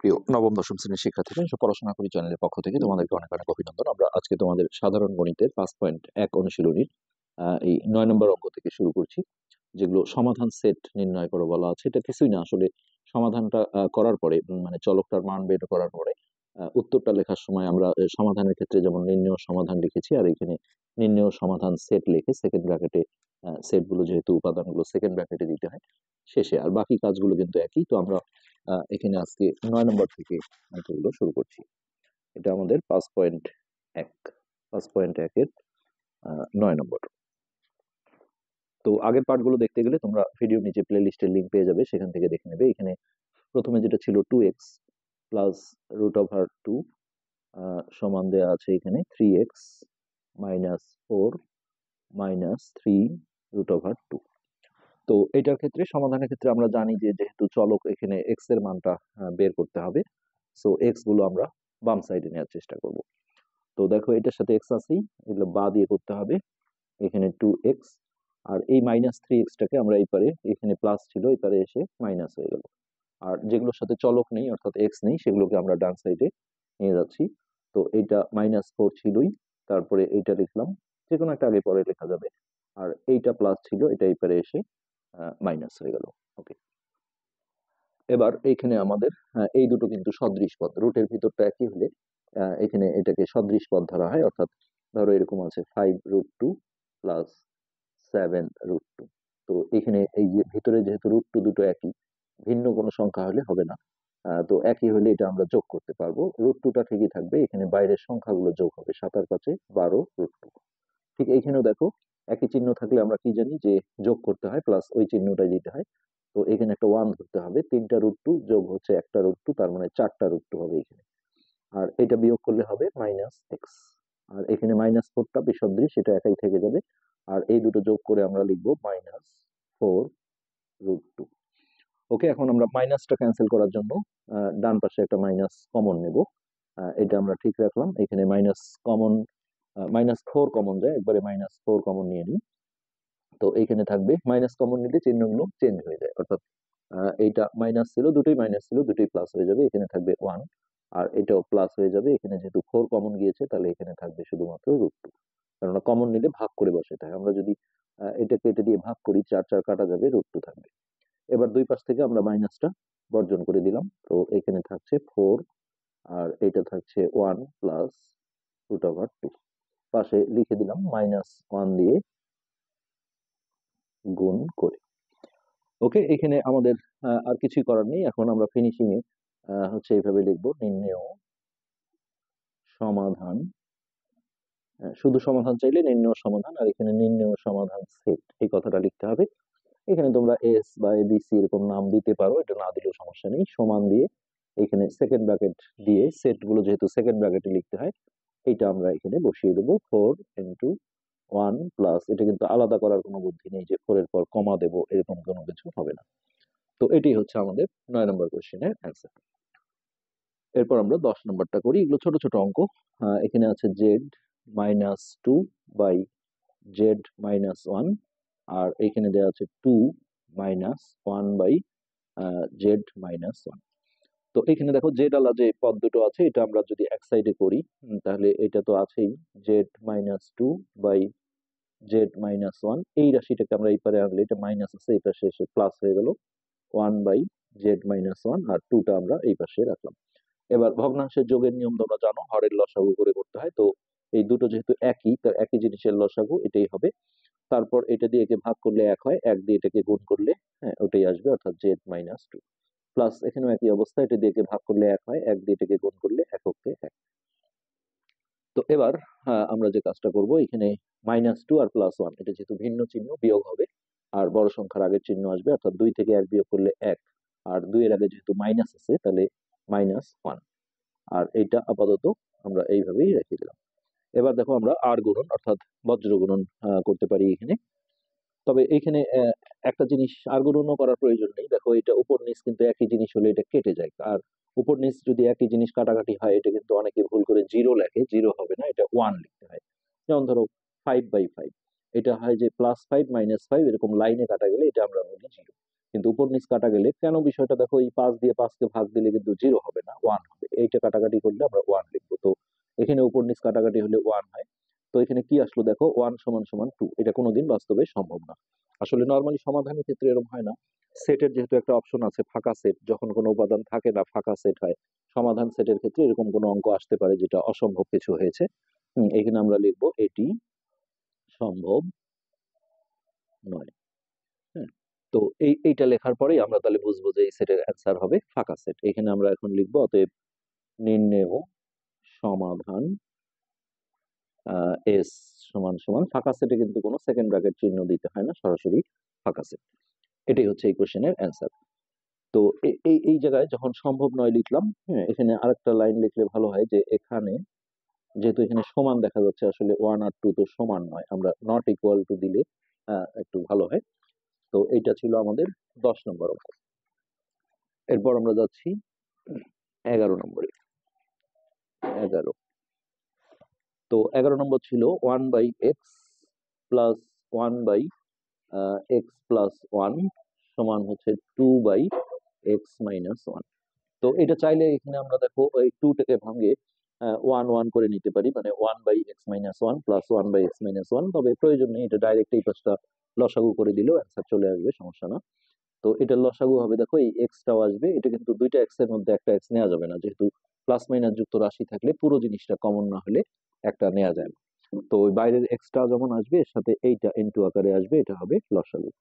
প্রিয় নবম দশম শ্রেণীর শিক্ষার্থীরা, এসব পড়াশোনা করি চ্যানেলের পক্ষ থেকে তোমাদেরকে অনেক অনেক অভিনন্দন। আমরা আজকে তোমাদের সাধারণ গণিতের 5.1 অনুশীলনীর এই 9 নম্বর অঙ্ক থেকে শুরু করছি, যেগুলো সমাধান সেট নির্ণয় করো বলা আছে। এটা কিছুই না, আসলে সমাধানটা করার পরে মানে চলকটার মান বের করার পরে উত্তরটা লেখার সময় আমরা সমাধানের ক্ষেত্রে যেমন নির্ণয় সমাধান লিখেছি, আর এখানে নির্ণয় সমাধান সেট লিখে সেকেন্ড ব্র্যাকেটে সেটগুলো যেহেতু উপাদানগুলো সেকেন্ড ব্র্যাকেটে দিতে হয় শেষে, আর বাকি কাজগুলো কিন্তু একই। তো আমরা এখানে আজকে 9 নম্বর থেকে অঙ্কগুলো শুরু করছি। এটা আমাদের 5.1 5.1 এর 9 নম্বর। তো আগের পার্টগুলো দেখতে গেলে তোমরা ভিডিওর নিচে প্লে লিস্টের লিঙ্ক পেয়ে যাবে, সেখান থেকে দেখে নেবে। এখানে প্রথমে যেটা ছিল 2x প্লাস রুট ওভার 2 সমান দেওয়া আছে এখানে 3x minus 4 minus 3 root over 2। তো এটার ক্ষেত্রে সমাধানের ক্ষেত্রে আমরা জানি যে যেহেতু চলক এখানে x এর মানটা বের করতে হবে, সো x গুলো আমরা বাম সাইডে নেওয়ার চেষ্টা করব। তো দেখো এটার সাথে x আছেই, এগুলো বা দিয়ে করতে হবে। এখানে 2x আর এই মাইনাস 3x টাকে আমরা এই পারে, এখানে প্লাস ছিল এই পারে এসে মাইনাস হয়ে গেল। আর যেগুলোর সাথে চলক নেই অর্থাৎ x নেই সেগুলোকে আমরা ডান সাইডে নিয়ে যাচ্ছি। তো এইটা -4 ছিলই, তারপরে এইটা লিখলাম, যে কোনো একটা আগে পরে লেখা যাবে। আর এইটা প্লাস ছিল, এটা এই পারে এসে মাইনাস হয়ে গেল। ওকে, এবার এইখানে আমাদের এই দুটো কিন্তু সদৃশ পদ, রুটের ভিতরটা একই হলে এখানে এটাকে সদৃশ পদ ধরা হয়। অর্থাৎ ধরো এরকম আছে 5√2 প্লাস 7√2। তো এখানে এই যে ভিতরে যেহেতু √2 দুটো একই, ভিন্ন কোনো সংখ্যা হলে হবে না। তো একই হলে এটা আমরা যোগ করতে পারবো, √2টা ঠিকই থাকবে, এখানে বাইরের সংখ্যাগুলো যোগ হবে। 7 আর 5 12√2। ঠিক এইখানেও দেখো একই চিহ্ন থাকলে আমরা কি জানি যে যোগ করতে হয়, প্লাস ওই চিহ্নটাই দিতে হয়। তো এখানে একটা 1 ধরতে হবে, 3টা √2 যোগ হচ্ছে একটা √2, তার মানে 4টা √2 হবে এখানে। আর এটা বিয়োগ করলে হবে -x। আর এখানে -4টা বিসদৃশ, এটা একাই থেকে যাবে। আর এই দুটো যোগ করে আমরা লিখবো -4√2। ওকে, এখন আমরা মাইনাসটা ক্যান্সেল করার জন্য ডান পাশে একটা মাইনাস কমন নেব। এটা আমরা ঠিক রাখলাম, এখানে মাইনাস কমন, -4 কমন যায়, একবারে -4 কমন নিয়ে নিই। তো এইখানে থাকবে, মাইনাস কমন নিলে চিহ্নগুলো চেঞ্জ হয়ে যায়, অর্থাৎ এইটা মাইনাস ছিল, দুটোই মাইনাস ছিল, দুটোই প্লাস হয়ে যাবে। এখানে থাকবে 1, আর এটাও প্লাস হয়ে যাবে। এখানে যেহেতু 4 কমন গিয়েছে, তাহলে এখানে থাকবে শুধুমাত্র √2, কারণ কমন নিলে ভাগ করে বসাতে হয়। আমরা যদি এটাকে এটা দিয়ে ভাগ করি, 4 4 কাটা যাবে, √2 থাকবে। এবার দুই পাশ থেকে আমরা মাইনাসটা বর্জন করে দিলাম। তো এখানে থাকছে 4, আর এটা থাকছে 1 প্লাস √2। পাশে লিখে দিলাম -1 দিয়ে গুণ করে। ওকে, এখানে আমাদের আর কিছুই করার নেই। এখন আমরা ফিনিশিং এ হচ্ছে এইভাবে লিখবো, নির্ণেয় সমাধান, শুধু সমাধান চাইলে নির্ণেয় সমাধান, আর এখানে নির্ণেয় সমাধান সেট, এই কথাটা লিখতে হবে। এখানে তোমরা এস বা এবিসি এরকম নাম দিতে পারো, এটা না দিলেও সমস্যা নেই। সমান দিয়ে এখানে সেকেন্ড ব্র্যাকেট দিয়ে সেট গুলো যেহেতু সেকেন্ড ব্র্যাকেটে লিখতে হয়, এটা আমরা এখানে বসিয়ে দেবো। 4 ইন্টু 1 প্লাস, এটা কিন্তু আলাদা করার কোনো বুদ্ধি নেই যে 4 এর পর কমা দেবো, এরকম কোনো কিছু হবে না। তো এটি হচ্ছে আমাদের 9 নম্বর কোশ্চেনের অ্যান্সার। এরপর আমরা 10 নম্বরটা করি। এগুলো ছোট ছোট অঙ্ক। এখানে আছে z-2 বাই z-1, আর এখানে দেওয়া আছে 2 -1 বাই z-1। তো এখানে দেখো জেড আলা যে পদ দুটো আছে, এটা আমরা যদি এক সাইডে করি, তাহলে এটা তো আছেই z-2 বাই z-1। এই রাশিটাকে আমরা এই পারে আনলে, এটা মাইনাস আছে, এই পাশে এসে প্লাস হয়ে গেল, 1 বাই z-1, আর 2টা আমরা এই পাশে রাখলাম। এবার ভগ্নাংশের যোগের নিয়ম তোমরা জানো, হরের লসাগু করে করতে হয়। তো এই দুটো যেহেতু একই, তার একই জিনিসের লসাগু এটাই হবে। তারপর এটা দিয়ে একে ভাগ করলে 1 হয়, 1 দিয়ে এটাকে গুণ করলে ওটাই আসবে, অর্থাৎ z-2 প্লাস, এখানেও একই অবস্থা, এটা দিয়ে একে ভাগ করলে 1 হয়, 1 দিয়ে এটাকে গুণ করলে এককে 1। তো এবার আমরা যে কাজটা করব, এখানে -2 আর +1, এটা যেহেতু ভিন্ন চিহ্ন, বিয়োগ হবে, আর বড় সংখ্যার আগের চিহ্ন আসবে, অর্থাৎ 2 থেকে 1 বিয়োগ করলে 1, আর 2 এর আগে যেহেতু মাইনাস আছে তাহলে -1। আর এইটা আপাতত আমরা এইভাবেই রেখে দিলাম। এবার দেখো আমরা আর গুণন অর্থাৎ বজ্র গুণন করতে পারি এখানে। তবে এখানে একটা জিনিস আর গুণনও করার প্রয়োজন নেই। দেখো এটা উপর নিচ কিন্তু একই জিনিস হলে এটা কেটে যায়, আর উপর নিচ যদি একই জিনিস কাটাকাটি হয়, এটা কিন্তু অনেকে ভুল করে 0 লেখে, 0 হবে না, এটা 1 লিখতে হয়। যেমন ধরো 5/5, এটা হয় যে +5 -5 এরকম লাইনে কাটা গেলে এটা আমরা বলি 0। কিন্তু উপর নিচ কাটা গেলে কেন বিষয়টা দেখো, এই 5 দিয়ে 5 কে ভাগ দিলে কিন্তু 0 হবে না, 1 হবে। এইটা কাটাকাটি করলে আমরা 1 লিখবো। তো এখানে উপর নিচ কাটাকাটি হলে 1 হয়। তো এখানে কি আসলো দেখো, 1 = 2। এটা কোনোদিন বাস্তবে সম্ভব না। আসলে নরমালি সমাধানের ক্ষেত্রে এরকম হয় না। সেটের যেহেতু একটা অপশন আছে ফাঁকা সেট, যখন কোনো উপাদান থাকে না ফাঁকা সেট হয়। সমাধান সেটের ক্ষেত্রে এরকম কোনো অঙ্ক আসতে পারে যেটা অসম্ভব কিছু হয়েছে। এখানে আমরা লিখবো এটি সম্ভব নয়। হ্যাঁ, তো এইটা লেখার পরেই আমরা তাহলে বুঝবো যে এই সেটের অ্যান্সার হবে ফাঁকা সেট। এখানে আমরা এখন লিখবো অতএব নির্ণেয় সমাধান এস সমান সমান ফাঁকা সেটে কিন্তু কোনো সেকেন্ড ব্র্যাকেট চিহ্ন দিতে হয় না, সরাসরি ফাঁকা সেট। এটাই হচ্ছে এই কোশ্চেনের অ্যান্সার। তো এই জায়গায় যখন সম্ভব নয় লিখলাম, হ্যাঁ, এখানে আরেকটা লাইন লিখলে ভালো হয় যে এখানে যেহেতু এখানে সমান দেখা যাচ্ছে, আসলে 1 আর 2 তো সমান নয়, আমরা নট ইকুয়াল টু দিলে একটু ভালো হয়। তো এইটা ছিল আমাদের 10 নম্বর অঙ্ক। এরপর আমরা যাচ্ছি 11 নম্বরে। 11, তো 11 নম্বর ছিল 1/x প্লাস 1/x+1 সমান হচ্ছে 2/x - 1। তো এটা চাইলে এখানে আমরা দেখো ওই 2 টাকে ভাঙে 1 1 করে নিতে পারি, মানে 1/x - 1 প্লাস 1/x - 1। তবে প্রয়োজন নেই, এটা ডাইরেক্ট এই পাশটা লসাগু করে দিলেও অ্যান্সার চলে আসবে, সমস্যা না। তো এটা লসাগু হবে, দেখো এই এক্সটাও আসবে। এটা কিন্তু দুইটা এক্স এর মধ্যে একটা এক্স নেওয়া যাবে না, যেহেতু প্লাস মাইনাস যুক্ত রাশি থাকলে পুরো জিনিসটা কমন না হলে একটা নেওয়া যায় না। তো ওই বাইরের এক্সটা যেমন আসবে এর সাথে এইটা ইনটু আকারে আসবে, এটা হবে লসাগু।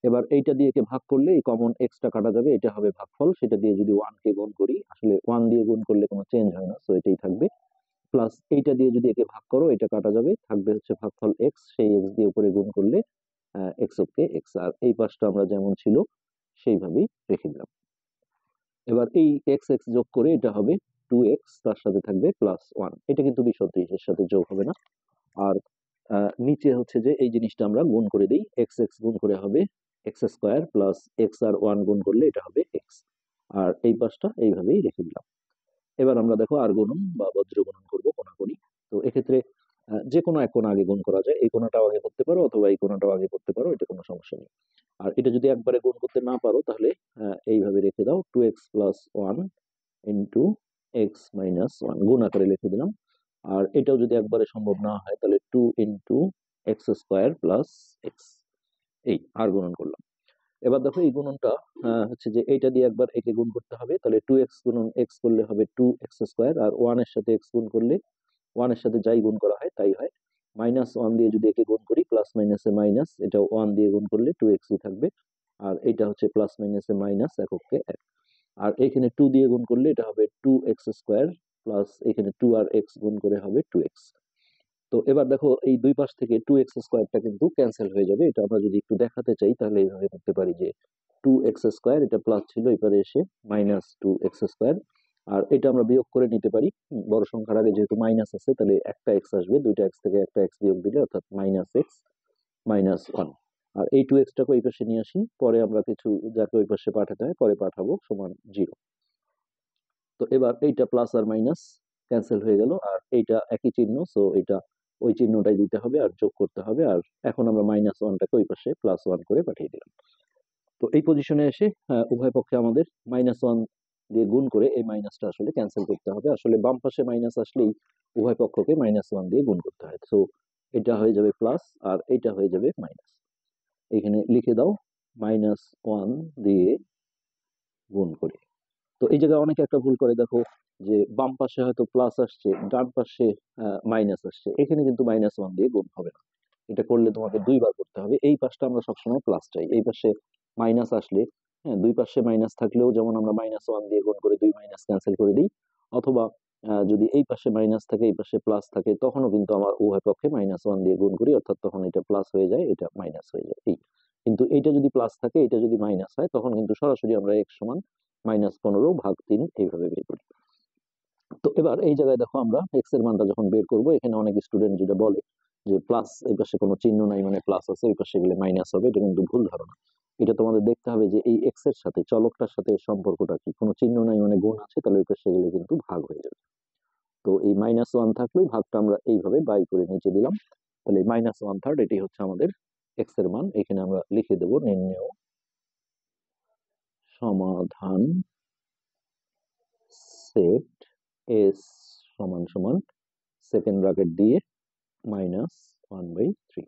এবার এইটা দিয়ে কে ভাগ করলে এই কমন এক্সটা কাটা যাবে, এটা হবে ভাগফল। সেটা দিয়ে যদি 1 কে গুণ করি, আসলে 1 দিয়ে গুণ করলে কোনো চেঞ্জ হয় না, তো এটাই থাকবে। প্লাস এইটা দিয়ে যদি একে ভাগ করো, এটা কাটা যাবে, থাকবে হচ্ছে ভাগফল এক্স। সেই এক্স দিয়ে উপরে গুণ করলে এক্স ওকে এক্স। আর এই পাশটা আমরা যেমন ছিল সেইভাবেই রেখে দিলাম। এবার এই এক্স এক্স যোগ করে এটা হবে 2x, তার সাথে থাকবে +1। এটা কিন্তু 20 এর সাথে যোগ হবে না। আর নিচে হচ্ছে যে এই জিনিসটা আমরা গুণ করে দিই, এক্স এক্স গুণ করে হবে x² প্লাস এক্স আর 1 গুণ করলে এটা হবে এক্স। আর এই পাশটা এইভাবেই রেখে দিলাম। এবার আমরা দেখো আর গুণন বা বজ্র গুণন করবো কোনাকুনি। তো এক্ষেত্রে যে কোনো এক কোণা আগে গুণ করা যায়, এই কোণাটাও আগে করতে পারো অথবা এই কোণাটাও আগে করতে পারো, এটা কোনো সমস্যা নেই। আর এটা যদি একবারে গুণ করতে না পারো তাহলে এইভাবে রেখে দাও, 2x+1 ইন্টু x-1 গুণ আকারে লিখে দিলাম। আর এটাও যদি একবারে সম্ভব না হয় তাহলে 2 ইন্টু x² প্লাস এক্স, এই আর গুণন করলাম। এবার দেখো এই গুণনটা হচ্ছে যে এইটা দিয়ে একবার একে গুণ করতে হবে, তাহলে 2x গুণন x করলে হবে 2x², আর 1 এর সাথে x গুণ করলে 1 এর সাথে যাই গুণ করা হয় তাই হয়। -1 দিয়ে যদি একে গুণ করি, প্লাস মাইনাসে মাইনাস, এটা 1 দিয়ে গুণ করলে 2x থাকবে। আর এটা হচ্ছে প্লাস মাইনাসে মাইনাস, এককে এক। আর এখানে 2 দিয়ে গুণ করলে এটা হবে 2x² প্লাস এখানে 2 আর x গুণ করে হবে 2x। তো এবার দেখো এই দুই পাশ থেকে 2x² কিন্তু ক্যান্সেল হয়ে যাবে। এটা আমরা যদি একটু দেখাতে চাই তাহলে এইভাবে করতে পারি যে 2x², এটা প্লাস ছিল, এবারে এসে -2x²। আর এটা আমরা বিয়োগ করে নিতে পারি, বড় সংখ্যার আগে যেহেতু মাইনাস আছে তাহলে একটা এক্স আসবে, দুইটা এক্স থেকে একটা এক্স বিয়োগ দিলে অর্থাৎ -x - 1। আর এই 2x টাকে ওই পাশে নিয়ে আসি, পরে আমরা কিছু যাকে ওই পাশে পাঠাতে হয় পরে পাঠাবো, সমান 0। তো এবার এইটা প্লাস আর মাইনাস ক্যান্সেল হয়ে গেল, আর এইটা একই চিহ্ন, সো এটা ওই চিহ্নটাই দিতে হবে আর যোগ করতে হবে। আর এখন আমরা -1টাকে ওই পাশে +1 করে পাঠিয়ে দিলাম। তো এই পজিশনে এসে উভয় পক্ষে আমাদের -1 দিয়ে গুণ করে এই মাইনাসটা আসলে ক্যান্সেল করতে হবে। আসলে বাম পাশে মাইনাস আসলেই উভয় পক্ষকে -1 দিয়ে গুণ করতে হয়। সো এটা হয়ে যাবে প্লাস আর এটা হয়ে যাবে মাইনাস। এখানে লিখে দাও -1 দিয়ে গুণ করে। তো এই জায়গায় অনেকে একটা ভুল করে, দেখো যে বাম পাশে হয়তো প্লাস আসছে, ডান পাশে মাইনাস আসছে, এখানে কিন্তু -1 দিয়ে গুণ হবে না। এটা করলে তোমাকে দুইবার করতে হবে। এই পাশটা আমরা সবসময় প্লাস চাই, এই পাশে মাইনাস আসলে, হ্যাঁ, দুই পাশে মাইনাস থাকলেও যেমন আমরা -1 দিয়ে গুণ করে দুই মাইনাস ক্যান্সেল করে দিই, অথবা যদি এই পাশে মাইনাস থাকে এই পাশে প্লাস থাকে তখনও কিন্তু আমরা উভয় পক্ষে -1 দিয়ে গুণ করি, অর্থাৎ তখন এটা প্লাস হয়ে যায়, এটা মাইনাস হয়ে যায়। এই কিন্তু এইটা যদি প্লাস থাকে এটা যদি মাইনাস হয় তখন কিন্তু সরাসরি আমরা x সমান -15/3 এইভাবে বের করি। তো এবার এই জায়গায় দেখো আমরা x এর মানটা যখন বের করব, এখানে অনেক স্টুডেন্ট যেটা বলে যে প্লাস এই পাশে কোনো চিহ্ন নাই মানে প্লাস আছে, এই পাশে গেলে মাইনাস হবে, এটা কিন্তু ভুল ধারণা। এটা তোমাদের দেখতে হবে যে এই x এর সাথে চলকটার সাথে সম্পর্কটা কি, কোনো চিহ্ন নাই মানে গুণ আছে, তাহলে ওই পাশে গেলে কিন্তু ভাগ হয়ে যাবে। তো এই -1 থাকলেই ভাগটা আমরা এইভাবে বাই করে নিচে দিলাম। তাহলে -1/3 এটি হচ্ছে আমাদের এক্স এর মান। এখানে আমরা লিখে দেব নির্ণেয় সমাধান সেট এস সমান সমান সেকেন্ড ব্র্যাকেট দিয়ে -1/3।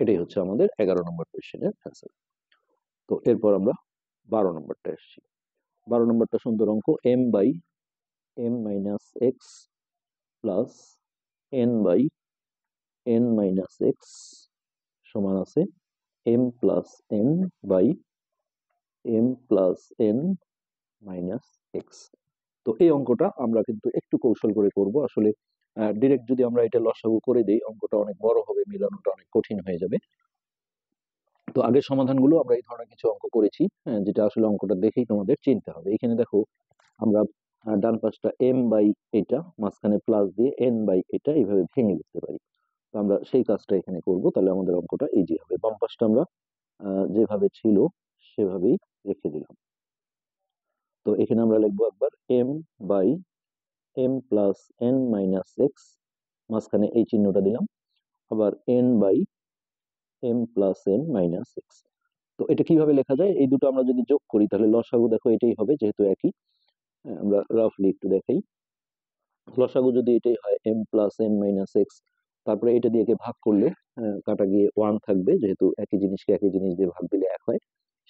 এটাই হচ্ছে আমাদের 11 নম্বর কোশ্চেনের অ্যান্সার। তো এরপর আমরা 12 নম্বরটা আসছি। 12 নম্বরটা সুন্দর অঙ্ক, m/m-x প্লাস n/n-x সমান আছে m plus n by m plus n minus X. তো এই অঙ্কটা আমরা কিন্তু একটু কৌশল করে করব। আসলে ডিরেক্ট যদি আমরা এটা লসাগু করে দেই অঙ্কটা অনেক বড় হবে, মিলানোটা অনেক কঠিন হয়ে যাবে। তো আগের সমাধানগুলো আমরা এই ধরনের কিছু অঙ্ক করেছি, যেটা আসলে অঙ্কটা দেখেই তোমাদের চিনতে হবে। এখানে দেখো আমরা ডান পাশটা m বাই এটা, মাঝখানে প্লাস দিয়ে n বাই এটা এইভাবে ভেঙে লিখতে পারি। তো আমরা সেই কাজটা এখানে করব, তাহলে আমাদের অঙ্কটা ইজি হবে। বাম পাশটা আমরা যেভাবে ছিল সেভাবেই রেখে দিলাম। তো এখানে আমরা লিখবো একবার m by m plus n minus X, মাঝখানে এই চিহ্নটা দিলাম, আবার n by m plus n minus X. তো এটা কিভাবে লেখা যায়, এই দুটো আমরা যদি যোগ করি তাহলে লসাগু দেখো এটাই হবে, যেহেতু একই। আমরা রাফলি একটু দেখাই। লসাগু যদি এটাই হয় m plus n minus x, তারপরে এটা দিয়ে ভাগ করলে কাটা গিয়ে 1 থাকবে, যেহেতু একই জিনিসকে একই জিনিস দিয়ে ভাগ দিলে 1 হয়।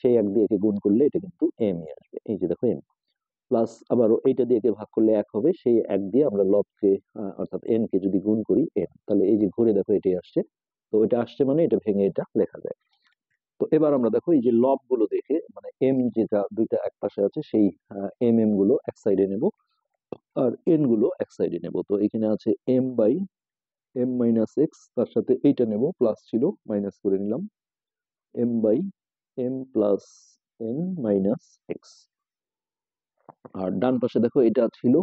সেই 1 দিয়ে গুণ করলে এটা কিন্তু m ই আসবে, এই যে দেখো m। প্লাস আবারও এইটা দিয়ে ভাগ করলে 1 হবে, সেই 1 দিয়ে আমরা লবকে অর্থাৎ n কে যদি গুণ করি n, তাহলে এই যে ঘুরে দেখো এটাই আসছে। তো এটা আসছে মানে এটা ভেঙে এটা লেখা যায়। তো এবার আমরা দেখো এই যে লব গুলো দেখে, মানে m যেটা দুইটা এক পাশে আছে সেই m গুলো এক সাইডে নেব, আর n গুলো এক সাইডে নেব। তো এখানে আছে m by m minus X, তার সাথে এইটা নেব, প্লাস ছিল মাইনাস করে নিলাম, m by m plus n minus X. আর ডান পাশে দেখো এটা ছিল,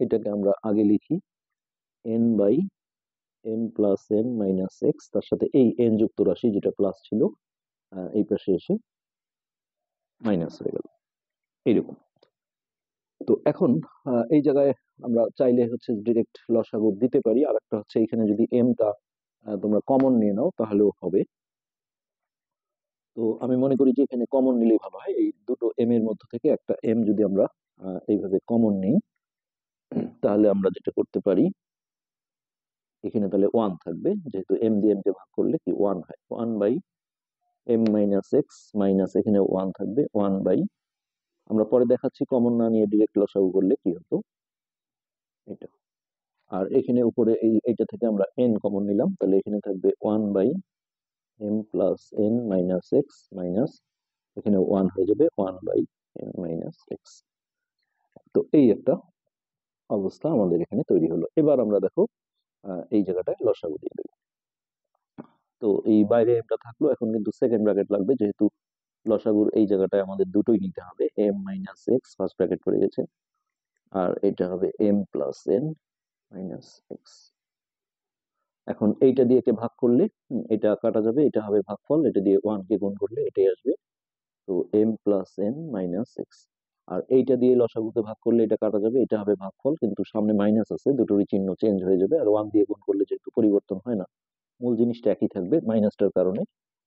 এটাকে আমরা আগে লিখি n by m plus n minus X, তার সাথে এই n যুক্ত রাশি যেটা প্লাস ছিল এই পাশে এসে মাইনাস হয়ে গেল, এইরকম। তো এখন এই জায়গায় আমরা চাইলে হচ্ছে ডিরেক্ট লসাগু দিতে পারি, আর একটা হচ্ছে এখানে যদি এমটা তোমরা কমন নিয়ে নাও তাহলেও হবে। তো আমি মনে করি যে এখানে কমন নিলেই ভালো হয়। এই দুটো এম এর মধ্যে থেকে একটা এম যদি আমরা এইভাবে কমন নিই, তাহলে আমরা যেটা করতে পারি, এখানে তাহলে 1 থাকবে, যেহেতু এম দিয়ে এম কে ভাগ করলে কি 1 হয়, 1 by M minus X minus, এখানে 1 থাকবে 1 বাই, আমরা পরে দেখাচ্ছি কমন না নিয়ে ডিরেক্ট লসাগু করলে কি হতো এটা। আর এখানে উপরে এইটা থেকে আমরা n কমন নিলাম, তাহলে এখানে থাকবে 1 by m plus n minus X minus, এখানে 1 হয়ে যাবে 1 বাই m মাইনাস এক্স। তো এই একটা অবস্থা আমাদের এখানে তৈরি হলো। এবার আমরা দেখো এই জায়গাটায় লসাগু দিয়ে দেবো। তো এই বাইরে এটা থাকলো, এখন কিন্তু সেকেন্ড ব্র্যাকেট লাগবে, যেহেতু লসাগুর এই জায়গাটায় আমাদের দুটোই নিতে হবে, m minus x first bracket পড়ে গেছে, আর এটা হবে m plus n minus x. এখন এইটা দিয়ে ভাগ করলে এটা কাটা যাবে, এটা হবে ভাগফল, এটা দিয়ে 1 কে গুণ করলে এটাই আসবে, তো m plus n minus X. আর এইটা দিয়ে লসাগুকে ভাগ করলে এটা কাটা যাবে, এটা হবে ভাগফল, কিন্তু সামনে মাইনাস আছে, দুটোরই চিহ্ন চেঞ্জ হয়ে যাবে। আর 1 দিয়ে গুণ করলে যেহেতু পরিবর্তন হয় না, মূল জিনিসটা একই থাকবে, মাইনাসটার কারণে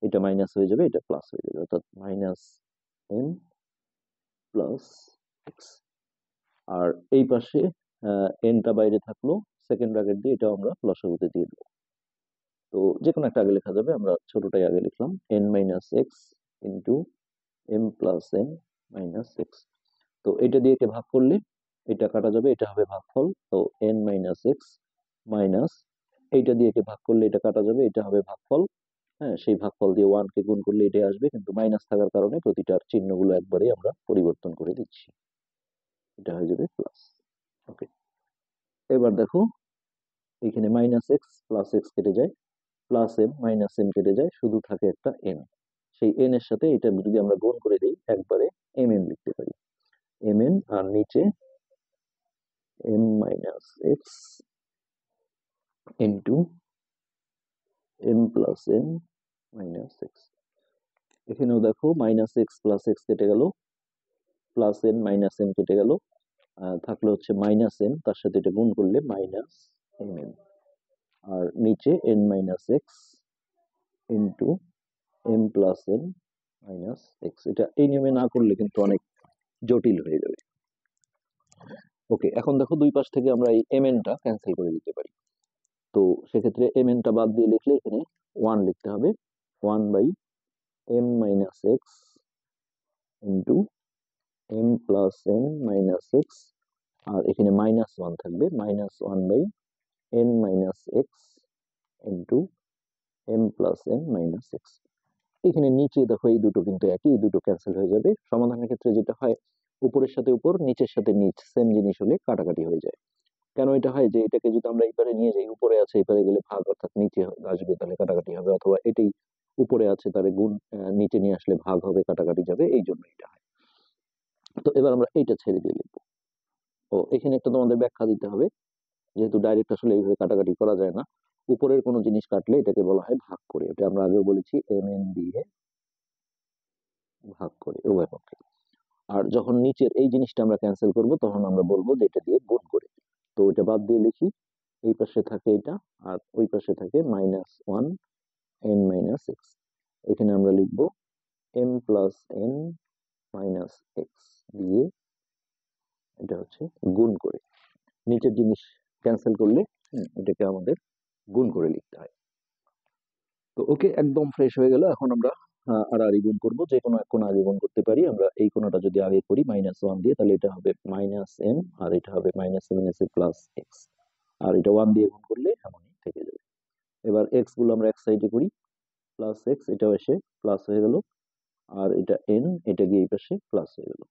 এটা মাইনাস হয়ে যাবে, এটা প্লাস হয়ে যাবে, অর্থাৎ মাইনাস m প্লাস এক্স। আর এই পাশে nটা বাইরে থাকলো, সেকেন্ড ব্র্যাকেট দিয়ে এটা আমরা লসাগুতে দিয়ে দেবো। তো যে কোনো একটা আগে লেখা যাবে, আমরা ছোটটাই আগে লিখলাম, n minus X into M plus n minus X. তো এটা দিয়ে ভাগ করলে এটা কাটা যাবে, এটা হবে ভাগফল, তো n মাইনাস এক্স মাইনাস, এইটা দিয়ে ভাগ করলে এটা কাটা যাবে, এটা হবে ভাগফল। হ্যাঁ, সেই ভাগফল দিয়ে 1 কে গুণ করলে এটাই আসবে, কিন্তু মাইনাস থাকার কারণে প্রতিটার চিহ্নগুলো একবারে আমরা পরিবর্তন করে দিচ্ছি, এটা হয়ে যাবে প্লাস। ওকে, এবার দেখো এখানে মাইনাস এক্স প্লাস এক্স কেটে যায়, প্লাস এম মাইনাস এম কেটে যায়, শুধু থাকে একটা এন। সেই এন এর সাথে এটা যদি আমরা গুণ করে দিই, একবারে এম এন লিখতে পারি, এম এন, আর নিচে M minus X into M plus N minus X. এখানেও দেখো মাইনাস এক্স প্লাস এক্স কেটে গেল, প্লাস এন মাইনাস এন কেটে গেল, থাকলো হচ্ছে মাইনাস এম, তার সাথে এটা গুণ করলে মাইনাস এম এন। আর নিচে n minus X into M plus N minus X. এটা এই নিয়মে না করলে কিন্তু অনেক জটিল হয়ে যাবে। ওকে, এখন দেখো দুই পাশ থেকে আমরা এই এম এনটা ক্যান্সেল করে দিতে পারি। তো সেক্ষেত্রে এম এনটা বাদ দিয়ে লিখলে এখানে 1 লিখতে হবে, 1 by M minus X into M plus N minus X, আর এখানে মাইনাস 1 থাকবে, minus 1 by N minus X into M plus N minus X. এখানে নিচে দেখো এই দুটো কিন্তু একই, এই দুটো ক্যান্সেল হয়ে যাবে। সমাধানের ক্ষেত্রে যেটা হয়, উপরের সাথে উপর, নিচের সাথে নিচ সেম জিনিস হলে কাটাকাটি হয়ে যায়। কেন এটা হয়, যে এটাকে যদি আমরা এইপারে নিয়ে যাই, উপরে আছে এইপারে গেলে ভাগ অর্থাৎ নিচে আসবে, তাহলে কাটাকাটি হবে, অথবা এটাই উপরে আছে তাহলে গুণ, নিচে নিয়ে আসলে ভাগ হবে, কাটাকাটি যাবে, এই জন্য এটা হয়। তো এবার আমরা এইটা ছেড়ে দিয়ে লিখবো। ও এখানে একটা তোমাদের ব্যাখ্যা দিতে হবে, যেহেতু ডাইরেক্ট আসলে এইভাবে কাটাকাটি করা যায় না, উপরের কোনো জিনিস কাটলে এটাকে বলা হয় ভাগ করে। এটা আমরা আগেও বলেছি, এম এন দিয়ে ভাগ করে উভয় পক্ষে। আর যখন নিচের এই জিনিসটা আমরা ক্যান্সেল করব, তখন আমরা বলবো যে এটা দিয়ে গুণ করে। তো এটা বাদ দিয়ে লিখি, এই পাশে থাকে এটা, আর ওই পাশে থাকে মাইনাস 1 এন মাইনাস এক্স। এখানে আমরা লিখবো M plus N minus X দিয়ে এটা হচ্ছে গুণ করে। নিচের জিনিস ক্যান্সেল করলে এটাকে আমাদের গুণ করে লিখতে হয়। তো ওকে, একদম ফ্রেশ হয়ে গেল। এখন আমরা আড়াআড়ি গুণ করবো, যে কোনো এক কোণ আগে গুণ করতে পারি। আমরা এই কোণটা যদি আগে করি মাইনাস 1 দিয়ে, তাহলে এটা হবে মাইনাস এম, আর এটা হবে minus M N S plus X, আর এটা 1 দিয়ে গুণ করলে এমনই থেকে যাবে। এবার এক্স গুলো আমরা এক সাইডে করি, প্লাস এক্স, এটাও এসে প্লাস হয়ে গেল, আর এটা এন, এটা গিয়ে এই পাশে প্লাস হয়ে গেল।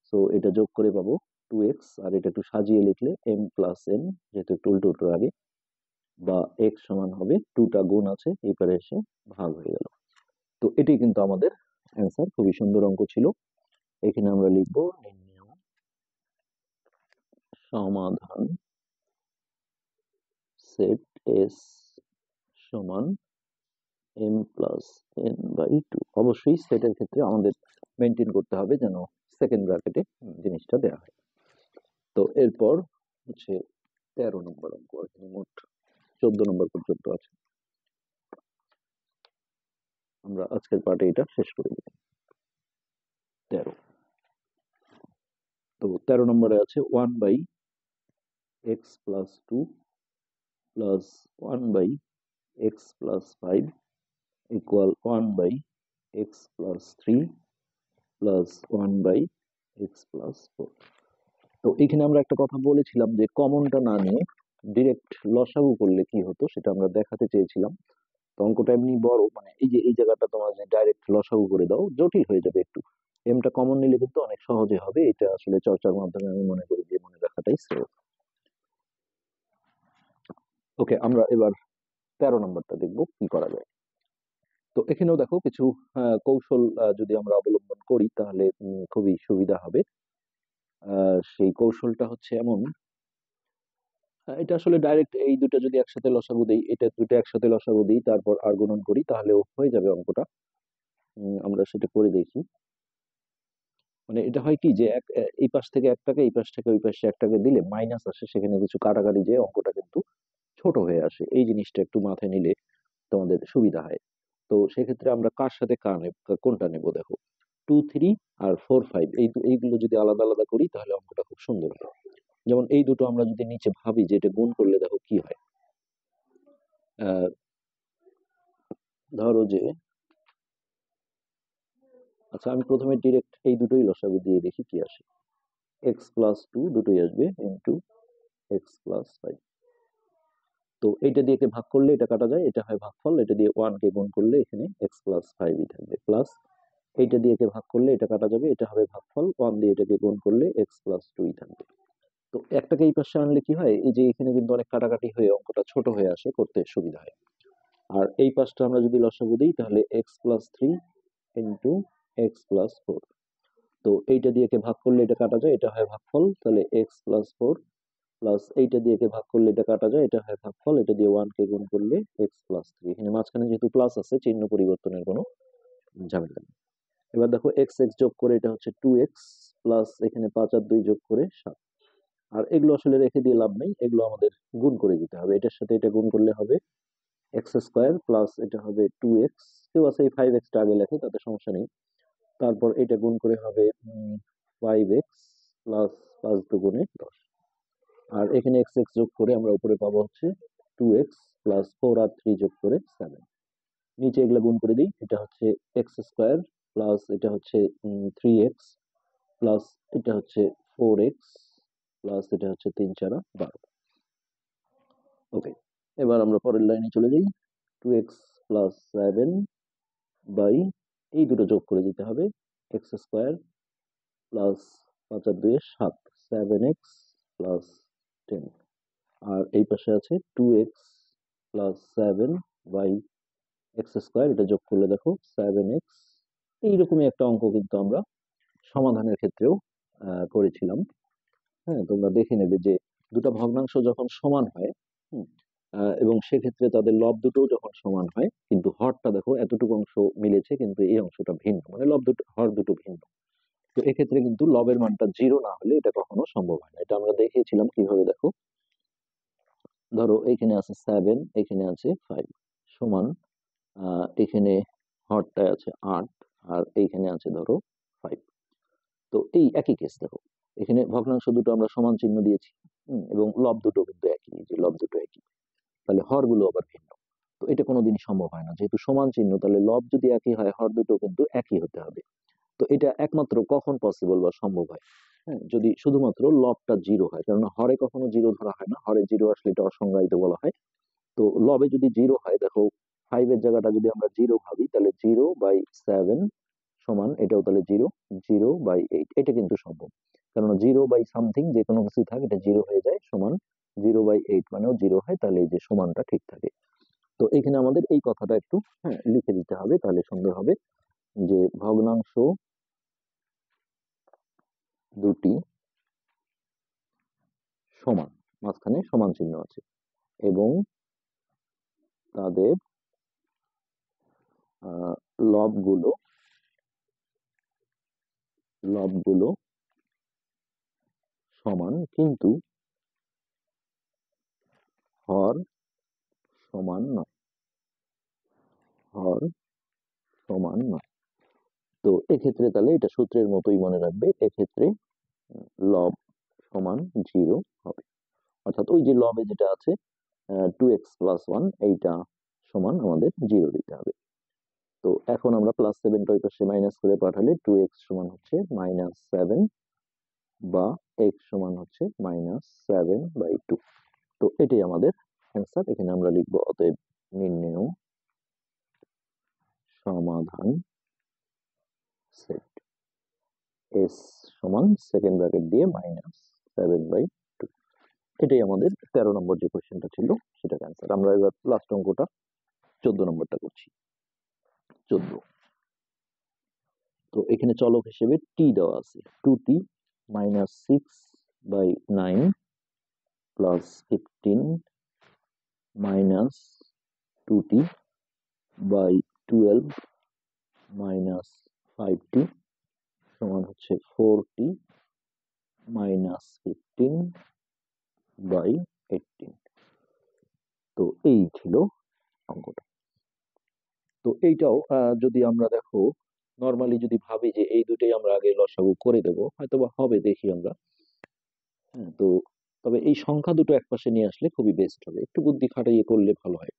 সো এটা যোগ করে পাবো 2x, আর এটা একটু সাজিয়ে লিখলে m প্লাস n, যেহেতু একটু উল্টো উল্টো আগে, বা x সমান হবে 2টা গুণ আছে এই পারে এসে ভাগ হয়ে গেল। তো এটাই কিন্তু আমাদের অ্যান্সার। খুবই সুন্দর অঙ্ক ছিল। এখানে আমরা লিখবো নির্ণেয় সমাধান সেট এস সমান m প্লাস n বাই 2। অবশ্যই সেটের ক্ষেত্রে আমাদের মেনটেন করতে হবে যেন সেকেন্ড ব্র্যাকেটে জিনিসটা দেওয়া হয়। তো এরপর হচ্ছে 13 নম্বর অঙ্ক। এখানে মোট 14 নম্বর পর্যন্ত আছে। আমরা আজকের পার্টে এটা শেষ করে দিই। 13, তো 13 নম্বরে আছে 1 by X plus 2 plus 1 by X plus 5 equal 1 by X plus 3 plus 1 by X plus 4। তো এখানে আমরা একটা কথা বলেছিলাম যে কমনটা না নিয়ে ডিরেক্ট লসাগু করলে কি হতো সেটা আমরা দেখাতে চেয়েছিলাম। তো অঙ্কটা এমনি বড়, মানে এই যে এই জায়গাটা তোমরা যে ডাইরেক্ট লসাগু করে দাও জটিল হয়ে যাবে একটু। এমটা কমন নিলে কিন্তু অনেক সহজে হবে। এটা আসলে চর্চার মাধ্যমে আমি মনে করি যে মনে রাখাটাই শ্রেয়। ওকে, আমরা এবার 13 নম্বরটা দেখবো কি করা যায়। তো এখানেও দেখো কিছু কৌশল যদি আমরা অবলম্বন করি তাহলে খুবই সুবিধা হবে। সেই কৌশলটা হচ্ছে এমন, এটা আসলে ডাইরেক্ট এই দুটো যদি একসাথে লসাগু দেই, এটা দুটো একসাথে লসাগু দিই, তারপর আর গুণন করি, তাহলেও হয়ে যাবে অঙ্কটা। আমরা সেটা করে দেখি। মানে এটা হয় কি যে এই পাশ থেকে একটাকে, এই পাশ থেকে ওই পাশে একটাকে দিলে মাইনাস আসে, সেখানে কিছু কাটাকাটি, যে অঙ্কটা কিন্তু ছোট হয়ে আসে। এই জিনিসটা একটু মাথায় নিলে তোমাদের সুবিধা হয়। তো সেক্ষেত্রে আমরা কার সাথে কোনটা নেব, দেখো 2 3 আর 4 5, এইগুলো যদি আলাদা আলাদা করি তাহলে অঙ্কটা খুব সুন্দর হয়। যেমন এই দুটো আমরা যদি নিচে ভাবি যে এটা গুণ করলে দেখো কি হয়। ধরো যে, আচ্ছা আমি প্রথমে ডিরেক্ট এই দুটোই লসাগু দিয়ে দেখি কি আসে। এক্স প্লাস 2 দুটোই আসবে ইন্টু এক্স প্লাস 5। তো এইটা দিয়ে ভাগ করলে এটা কাটা যায়, এটা হয় ভাগফল। এটা দিয়ে 1 কে গুণ করলে এখানে x প্লাস 5ই থাকবে, প্লাস এইটা দিয়ে ভাগ করলে এটা কাটা যাবে, এটা হবে ভাগফল। 1 দিয়ে এটাকে গুণ করলে x প্লাস 2ই থাকবে। তো একটাকে এই পাশে আনলে কি হয়, এই যে এখানে কিন্তু অনেক কাটাকাটি হয়ে অঙ্কটা ছোট হয়ে আসে, করতে সুবিধা হয়। আর এই পাশটা আমরা যদি লসাগু দিই তাহলে x plus 3 into x plus 4। তো এইটা দিয়ে ভাগ করলে এটা কাটা যায়, এটা হয় ভাগফল, তাহলে x প্লাস 4 প্লাস এইটা দিয়ে ভাগ করলে এটা কাটা যায়, এটা হয় ভাগফল। এটা দিয়ে 1 কে গুণ করলে x প্লাস 3। এখানে মাঝখানে যেহেতু প্লাস আছে, চিহ্ন পরিবর্তনের কোনো ঝামেলা নেই। এবার দেখো x যোগ করে এটা হচ্ছে 2x প্লাস এখানে 5 আর 2 যোগ করে 7। আর এগুলো আসলে রেখে দিয়ে লাভ নেই, এগুলো আমাদের গুণ করে দিতে হবে। এটার সাথে এটা গুণ করলে হবে এক্স স্কোয়ার প্লাস এটা হবে 2x। কেউ আছে এই 5x টা আগে লেখে, তাতে সমস্যা নেই। তারপর এটা গুণ করে হবে 5x প্লাস 5 দুগুণে 10। আর এখানে এক্স এক্স যোগ করে আমরা উপরে পাবো হচ্ছে 2x প্লাস 4 আর 3 যোগ করে 7। নিচে এগুলো গুণ করে দিই, এটা হচ্ছে এক্স স্কোয়ার প্লাস এটা হচ্ছে 3x প্লাস এটা হচ্ছে 4x প্লাস এটা হচ্ছে 3 4 12। ওকে, এবার আমরা পরের লাইনে চলে যাই। 2x প্লাস 7 বাই, এই দুটো যোগ করে দিতে হবে, এক্স স্কোয়ার প্লাস 5 আর 2 7, 7x প্লাস 10। আর এই পাশে আছে 2x plus 7 by x square, এটা যোগ করলে দেখো 7x। এইরকমই একটা অঙ্ক কিন্তু আমরা সমাধানের ক্ষেত্রেও করেছিলাম। হ্যাঁ, তোমরা দেখে নেবে যে দুটো ভগ্নাংশ যখন সমান হয়, হুম, এবং সেক্ষেত্রে তাদের লব দুটো যখন সমান হয়, কিন্তু হরটা দেখো এতটুকু অংশ মিলেছে কিন্তু এই অংশটা ভিন্ন, মানে লব দুটো হর দুটো ভিন্ন। তো এক্ষেত্রে কিন্তু লবের মানটা 0 না হলে এটা কখনো সম্ভব হয় না। এটা আমরা দেখিয়েছিলাম কিভাবে, দেখো ধরো এখানে আছে 7, এখানে আছে 5, সমান এখানে হরটায় আছে 8 আর এইখানে আছে ধরো 5। তো এই একই কেস দেখো, এখানে ভগ্নাংশ দুটো আমরা সমান চিহ্ন দিয়েছি, এবং লব দুটো কিন্তু একই, যে লব দুটো একই, তাহলে হরগুলো আবার ভিন্ন। তো এটা কোনোদিনই সম্ভব হয় না, যেহেতু সমান চিহ্ন তাহলে লব যদি একই হয় হর দুটো কিন্তু একই হতে হবে। তো এটা একমাত্র কখন পসিবল বা সম্ভব হয়, হ্যাঁ, যদি শুধুমাত্র লবটা 0 হয়, কারণ হরে কখনো 0 ধরা হয় না, হরে 0 আসলে এটা অসংজ্ঞায়িত বলা হয়। তো লবে যদি 0 হয়, দেখো 5 এর জায়গাটা যদি আমরা 0 ভাবি, তাহলে 0/7 সমান এটাও তাহলে 0/8, এটা কিন্তু সম্ভব। কারণ 0/সামথিং যে কোনো কিছু থাকে এটা 0 হয়ে যায়, সমান 0/8 মানেও 0 হয়, তাহলে এই যে সমানটা ঠিক থাকে। তো এখানে আমাদের এই কথাটা একটু লিখে দিতে হবে, তাহলে সুন্দর হবে যে ভগ্নাংশ দুটি সমান, মাঝখানে সমান চিহ্ন আছে, এবং তাদের আহ, লবগুলো লবগুলো সমান, কিন্তু হর সমান নয়, হর সমান নয়। তো এক্ষেত্রে তাহলে এটা সূত্রের মতোই মনে রাখবে, এক্ষেত্রে লব সমান 0 হবে। অর্থাৎ ওই যে লবে যেটা আছে 2x প্লাস 1, এইটা সমান আমাদের 0 দিতে হবে। তো এখন আমরা প্লাস 7টা ওই পাশে মাইনাস করে পাঠালে 2x সমান হচ্ছে -7, বা x সমান হচ্ছে -7/2। তো এটাই আমাদের অ্যান্সার। এখানে আমরা লিখবো অতএব নির্ণেয় সমাধান সেট এস সমান সেকেন্ড ব্র্যাকেট দিয়ে -7/2। এটাই আমাদের 13 নম্বর যে কোশ্চেনটা ছিল সেটার অ্যান্সার। আমরা এবার লাস্ট অঙ্কটা 14 নম্বরটা করছি। 14, তো এখানে চলক হিসেবে টি দেওয়া আছে, 2t -6/9 প্লাস 15 -2t/12 -5t সমান হচ্ছে 4t -15/18। তো এই ছিল অঙ্কটা। তো এইটাও যদি আমরা দেখো নর্মালি যদি ভাবি যে এই দুটোই আমরা আগে লসাগু করে দেবো, হয়তো বা হবে, দেখি আমরা। হ্যাঁ, তো তবে এই সংখ্যা দুটো এক পাশে নিয়ে আসলে খুবই বেস্ট হবে, একটু বুদ্ধি খাটাইয়ে করলে ভালো হয়।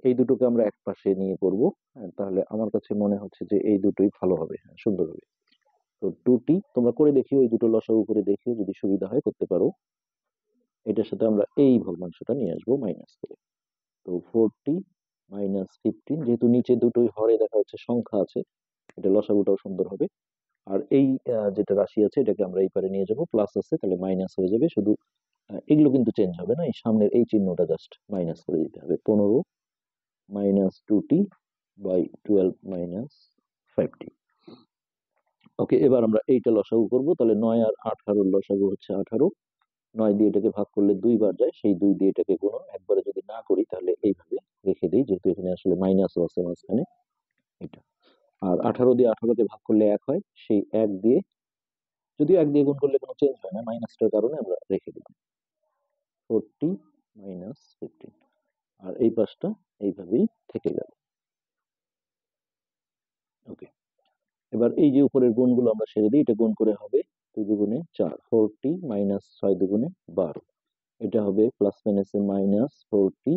এই দুটোকে আমরা এক পাশে নিয়ে করব, হ্যাঁ, তাহলে আমার কাছে মনে হচ্ছে যে এই দুটোই ভালো হবে, হ্যাঁ, সুন্দর হবে। তো 2t তোমরা করে দেখিও, এই দুটো লসাগু করে দেখিও, যদি সুবিধা হয় করতে পারো। এটার সাথে আমরা এই ভগ্নাংশটা নিয়ে আসবো মাইনাস করে। তো 4t -15, যেহেতু নিচে দুটোই হরে দেখা যাচ্ছে সংখ্যা আছে, এটা লসাগুটাও সুন্দর হবে। আর এই যেটা রাশি আছে এটাকে আমরা এই পারে নিয়ে যাব, প্লাস আছে তাহলে মাইনাস হয়ে যাবে, শুধু এগুলো কিন্তু চেঞ্জ হবে না, এই সামনের এই চিহ্নটা জাস্ট মাইনাস করে দিতে হবে। 15 -2t/12 -5t। ওকে, এবার আমরা এইটা লসাগু করব, তাহলে 9 আর 18 লসাগু হচ্ছে 18। 9 দিয়ে এটাকে ভাগ করলে 2 বার যায়, সেই 2 দিয়ে এটাকে গুণন, একবারে যদি না করি তাহলে এইভাবে রেখে দিই, যেহেতু এখানে আসলে মাইনাসও আছে মাঝখানে, এটা। আর 18 দিয়ে 18কে ভাগ করলে 1 হয়, সেই 1 দিয়ে যদিও 1 দিয়ে গুণ করলে কোনো চেঞ্জ হয় না, মাইনাসটার কারণে আমরা রেখে দিলাম 40 মাইনাস 15, আর এই পাশটা এইভাবেই থেকে গেল। ওকে, এবার এই যে উপরের গুণগুলো আমরা সেরে দিই, এটা গুণ করে হবে 2 দুগুণে 4, 40 মাইনাস 6 দুগুণে 12, এটা হবে প্লাস মাইনাসে মাইনাস 40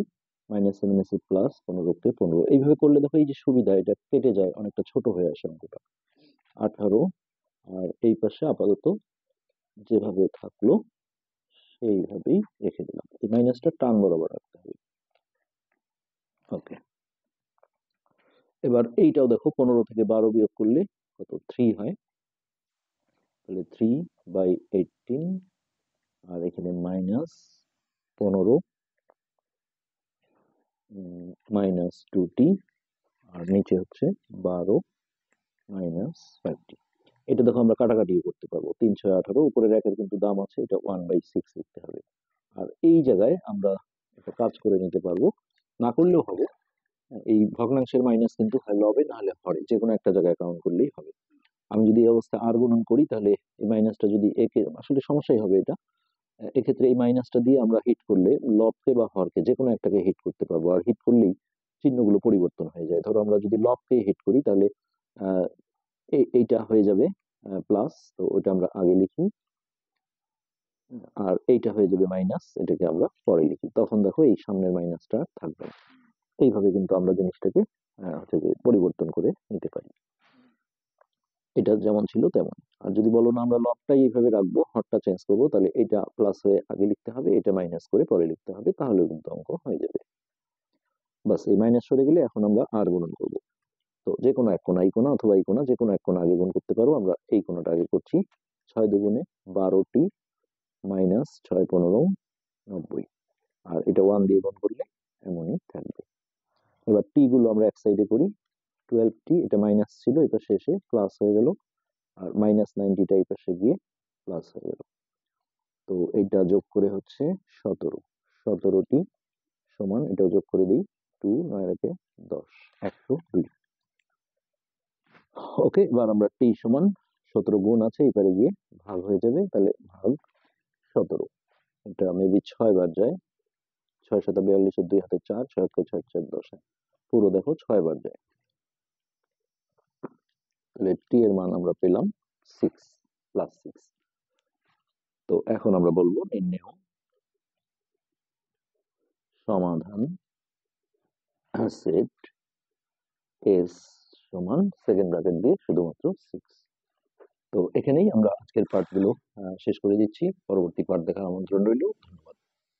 মাইনাসে মাইনাসে প্লাস 15 কে 15। এইভাবে করলে দেখো এই যে সুবিধা, এটা কেটে যায়, অনেকটা ছোট হয়ে আসে অঙ্কটা। 18, আর এই পাশে আপাতত যেভাবে থাকলো সেইভাবেই রেখে দিলাম, এই মাইনাসটা টান বরাবর রাখতে হবে। ওকে, এবার এইটাও দেখো 15 থেকে 12 বিয়োগ করলে কত 3 হয়, তাহলে 3/18, আর এখানে মাইনাস 15 মাইনাস 2t, আর নিচে হচ্ছে 12 মাইনাস 5t। এটা দেখো আমরা কাটাকাটিও করতে পারবো, 3 6 18, উপরের একের কিন্তু দাম আছে, এটা 1/6 লিখতে হবে। আর এই জায়গায় আমরা একটা কাজ করে নিতে পারবো, না করলেও হবে, এই ভগ্নাংশের মাইনাস কিন্তু হয় লবে না হলে হরে, যে কোনো একটা জায়গায় কাউন্ট করলেই হবে। আমি যদি এই অবস্থায় আর গুণন করি, তাহলে এই মাইনাসটা যদি একে, আসলে সমস্যাই হবে এটা, এক্ষেত্রে এই মাইনাসটা দিয়ে আমরা হিট করলে লবকে বা হরকে যে কোনো একটাকে হিট করতে পারবো, আর হিট করলেই চিহ্নগুলো পরিবর্তন হয়ে যায়। ধরো আমরা যদি লবকে হিট করি, তাহলে আহ এইটা হয়ে যাবে প্লাস, তো ওইটা আমরা আগে লিখি, আর এইটা হয়ে যাবে মাইনাস, এটাকে আমরা পরে লিখি, তখন দেখো এই সামনের মাইনাসটা থাকবে না। এইভাবে কিন্তু আমরা জিনিসটাকে হচ্ছে যে পরিবর্তন করে নিতে পারি, এটা যেমন ছিল তেমন। আর যদি বলো না আমরা লবটাই এইভাবে রাখবো, হরটা চেঞ্জ করবো, তাহলে এটা প্লাস হয়ে আগে লিখতে হবে, এটা মাইনাস করে পরে লিখতে হবে, তাহলেও কিন্তু অঙ্ক হয়ে যাবে। বাস, এই মাইনাস সরে গেলে এখন আমরা আর গুণন করবো। তো যে কোনো এক কোণা, এই কোণা অথবা এই কোণা, যে কোনো এক কোণা আগে গুণ করতে পারো, আমরা এই কোণাটা আগে করছি। 6 দুগুণে 12t মাইনাস 6 15 90, আর এটা 1 দিয়ে গুণ করলে এমনই থাকবে। এবার টি গুলো আমরা এক সাইডে করি, 12t, এটা মাইনাস ছিল, এটা শেষে প্লাস হয়ে গেল, আর মাইনাস 90টা এই পাশে গিয়ে প্লাস হয়ে গেল। তো এইটা যোগ করে হচ্ছে 17, 17টি সমান, এটাও যোগ করে দিই, 2 9 একে 10, 102। ওকে, এবার আমরা টি সমান 17 গুণ আছে, এবারে গিয়ে ভাগ হয়ে যাবে, তাহলে ভাগ 17, এটা মেবি 6 বার যায়, 6 7 42, 2 হাতে 4, 6 6 4 10, পুরো দেখো 6 বার যায়, তাহলে টি এর মান আমরা পেলাম 6 প্লাস 6। তো এখন আমরা বলবো নির্ণেয় সমাধান সেট এস সমান সেকেন্ড ব্র্যাকেট দিয়ে শুধুমাত্র 6। তো এখানেই আমরা আজকের পার্টগুলো শেষ করে দিচ্ছি, পরবর্তী পার্ট দেখার আমন্ত্রণ রইল। ধন্যবাদ।